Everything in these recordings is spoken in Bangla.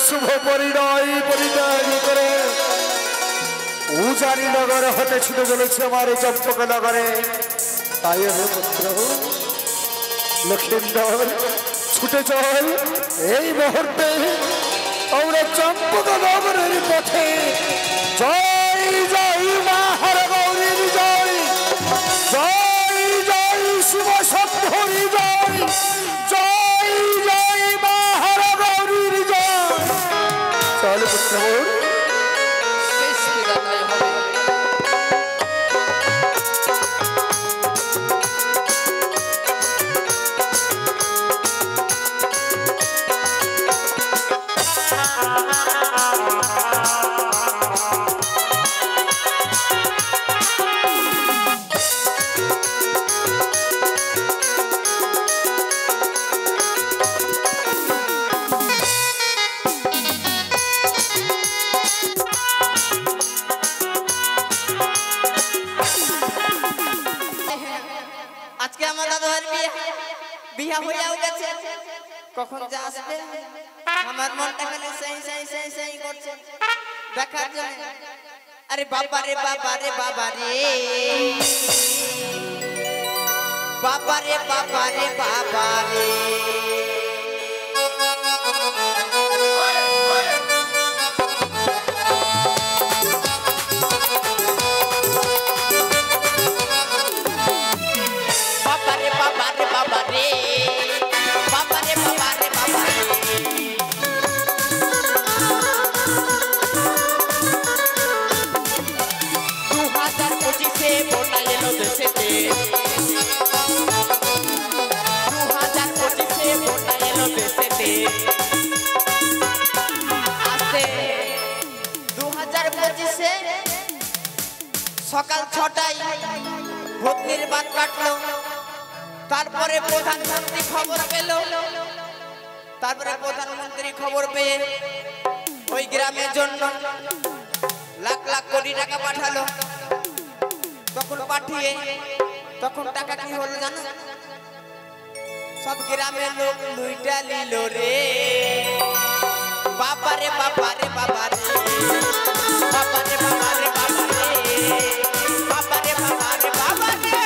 শুভ পরিণয় পরিত্যাগ করে উজানি নগর হতে ছুটে চলেছে আমার চম্পক নগরে। তাই হে পুত্র লক্ষিন্দর, ছুটে চল এই মুহূর্তে আমরা চম্পক নগরের পথে। জয় জয় মা হর গৌরীর জয়, জয় জয় শিব শম্ভুরি জয়, জয় জয় মা হর গৌরীর জয়। চল পুত্র কখন যে আসবে আমার মনটা খালি সেই সেই সেই সেই করছে দেখার জন্য। আরে বাবা রে বাবা রে বাবা রে বাবা রে বাবা রে বাবা রে বাবা রে বাবা রে বাবা রে সকাল 6টায় ভোট নির্বাচন কাটলো। তারপরে প্রধানমন্ত্রী খবর পেল, তারপরে প্রধানমন্ত্রী খবর পেয়ে ওই গ্রামের জন্য লাখ লাখ কোটি টাকা পাঠালো। তখন পাঠিয়ে তখন টাকা কি হলো জানো? সব গ্রামের লোক লুইটা নিল রে। বাবা রে বাবা রে বাবা রে বাবা রে বাবা রে বাবা রে বাবা রে বাবা রে বাবা রে।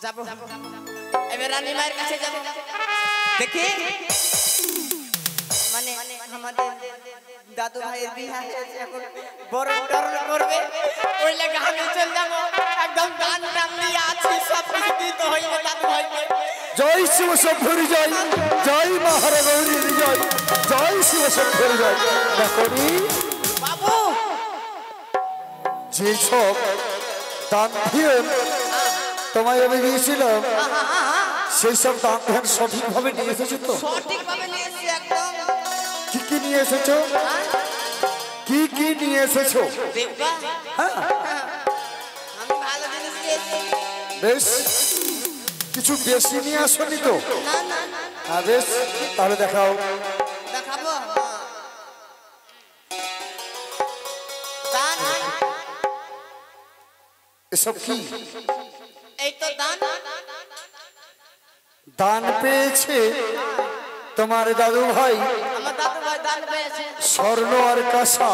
যাবো এবার রানী মায়ের কাছে যাবো, দেখি মানে আমাদের দাদু ভাইয়ের বিয়ে এখন বড় টরল করবে, ওই লেগে আমি চল যাবো। একদম দান টান নিয়ে আছি, সব কিছু দিতে হইবে দাদু ভাইকে। জয় শিব শম্ভুরি জয়, জয় মা হর গৌরীর জয়, জয় শিব শম্ভুরি জয়। দেখনি বাবু যে সব দান দিয়ে তোমায় আমি দিয়েছিলাম, সেই সব দান ধ্যান সঠিকভাবে নিয়ে এসেছো তো? সঠিকভাবে নিয়ে এসেছি একদম। কি কি নিয়ে এসেছো? কি কি নিয়ে এসেছো? দেখবা হ্যাঁ আমি ভালো জিনিস দিয়েছি। বেশ, কিছু বেশি নিয়ে আসনি তো? না না না হ্যাঁ বেশ, তাহলে দেখাও। দেখাবো দান। এসব কি? এই তো দান। দান পেয়েছে তোমার দাদু ভাই, আমার দাদু ভাই দান পেয়েছে স্বর্ণ আর কাঁসা।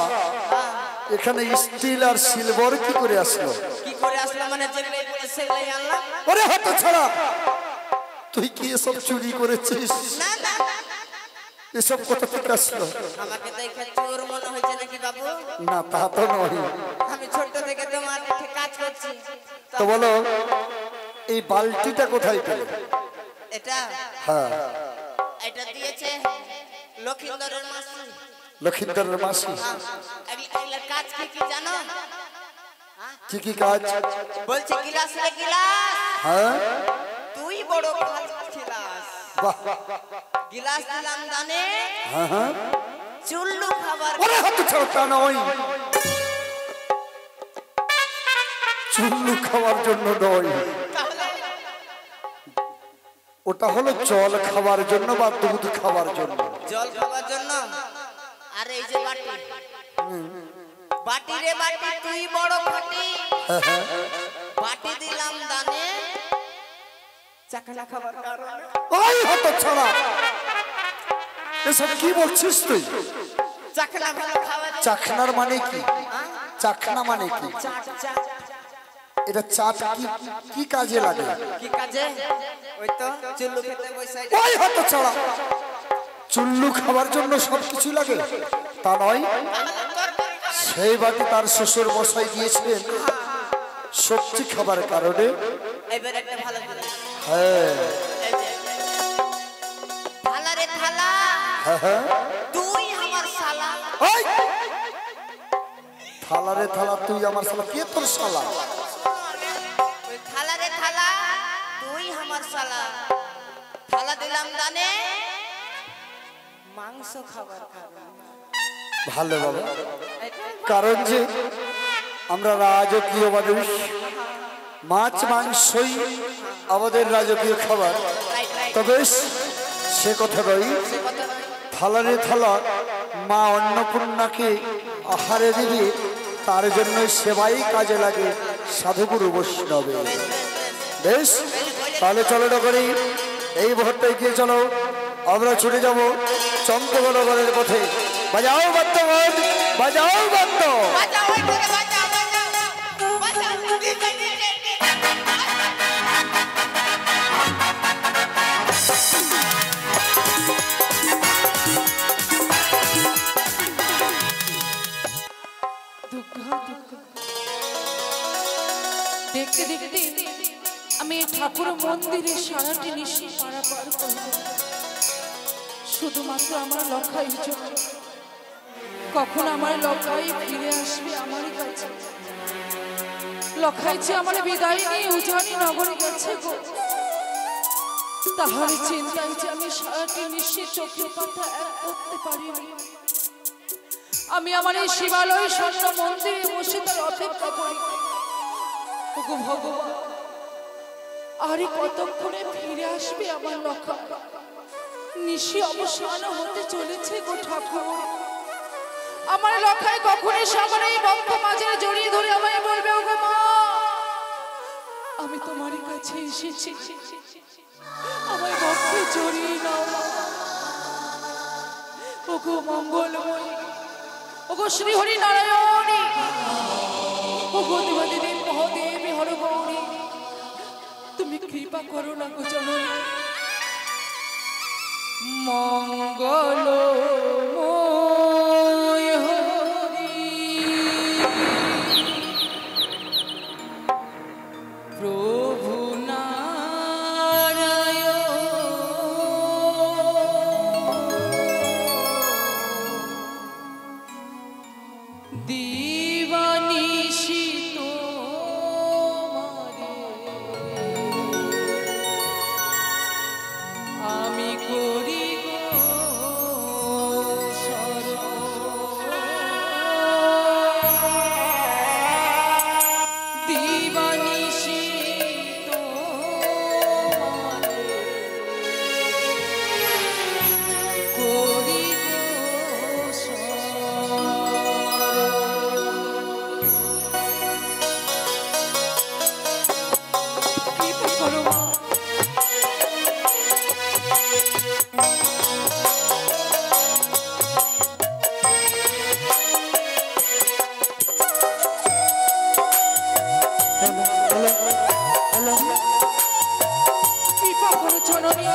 এখানে স্টিল আর সিলভার কি করে আসলো? কি করে আসলো মানে যেগুলো সেগুলাই আনলাম। ওরে হাত ছাড়া, তুই কি এসব চুরি করেছিস? না না এসব কোথা থেকে আসলো? আমাকে দেখে চোর মনে হয়েছে নাকি বাবু? না তা তো নয়। আমি ছোট থেকে তোমার কাজ করছি। তো বলো এই বালতিটা কোথায় পেলে? এটা হ্যাঁ এটা দিয়েছে লক্ষিন্দরের মাসি। লক্ষিন্দরের মাসি। এগুলা কাজ কি কি জানো? কি কি কাজ? বলছে গিলাস রে গিলাস, হ্যাঁ তুই বড় কাজ খিলাস। বাহ, গিলাস দিলাম দানে, হ্যাঁ হ্যাঁ। চুল্লু খাবার। ওরে হাত ছাড়া, তা নয়। চুল্লু খাওয়ার জন্য নয়, ওটা হলো জল খাওয়ার জন্য বা দুধ খাওয়ার জন্য। জল খাওয়ার জন্য। আর এই যে বাটি বাটি রে বাটি তুই বড় ফাটি বাটি দিলাম দানে চাকলা খাবার কারণে ওই হতো ছাড়া এসব কি বলছিস তুই? চাকলা ভালো খাবার চাখনার মানে কি? চাখনা মানে কি? এটা চাট কি কি কাজে লাগে? কি কাজে? ওই তো চুল্লু খেতে বসাই ওই হতো ছাড়া চুল্লু খাবার জন্য সবকিছু লাগে তা নয়। সেই বাটি তার শ্বশুর মশাই দিয়েছিলেন সবজি খাবার কারণে। এবার একটা ভালো করে হ্যাঁ থালা রে থালা তুই আমার শালা। ওই থালা রে থালা তুই আমার শালা। কে তোর শালা? ওই থালা রে থালা তুই আমার শালা থালা দিলাম দানে মাংস খাবার কারণে। ভালো বাবা, কারণ যে আমরা রাজকীয় মানুষ, মাছ মাংসই আমাদের রাজকীয় খাবার। তবে সে কথা নয়, থালারে থালা মা অন্নপূর্ণাকে আহারে দিবে, তার জন্য সেবাই কাজে লাগে সাধুগুরু বৈষ্ণবে। বেশ, তাহলে চলো নগরী, এই মুহূর্তে গিয়ে চলো আমরা ছুটে যাব চন্দ্রগড়ের পথে। বাজাও বাদ্য, বাজাও বাদ্য। দেখতে দেখতে আমি ঠাকুর মন্দিরে সারাটি নিশি পারাপার করব, শুধুমাত্র আমার লক্ষাই জন্য। কখন আমার লক্ষাই ফিরে আসবে আমার কাছে? লক্ষাই যে আমার বিদায় নিয়ে উজানি নগরে গেছে গো, তাহলে চিন্তায় যে আমি সারাটি নিশি চোখে পাতা এক করতে পারিনি। আমি আমার এই শিবালয় স্বর্ণ মন্দিরে বসে তার অপেক্ষা করি। ওগো ভগবান, আরে কতক্ষণে ফিরে আসবে আমার লক্ষা? নিশি অবসান হতে চলেছে গো ঠাকুর। আমার লক্ষায় কখনই সবার এই বক্ষ মাঝে জড়িয়ে ধরে আমায় বলবে, ওগো মা আমি তোমার কাছে এসেছি, আমায় বক্ষে জড়িয়ে নাও। ওগো মঙ্গলময়ী, ওগো শ্রী হরি নারায়ণী, ওগো দেবাদেবী মহাদেবী হর গৌরী, তুমি কৃপা করো না গো জননী। মঙ্গলময় হরি প্রভু নারায়ণ দিবানিশি আমি করি গো শরণ, দিবানিশি তোমারে করি গো শরণ। কৃপা করো মা, কৃপা করো জননী।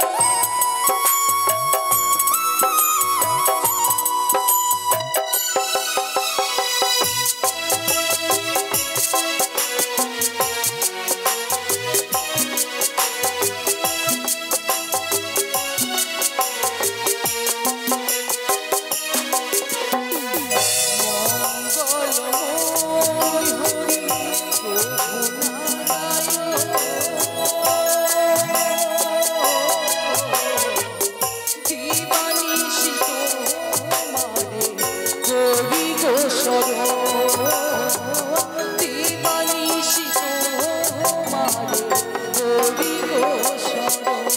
মঙ্গলময় হরি প্রভু নারায়ণ দিবানিশি তোমারে করি গো শরণ, দিবানিশি তোমারে করি গো শরণ।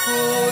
Oh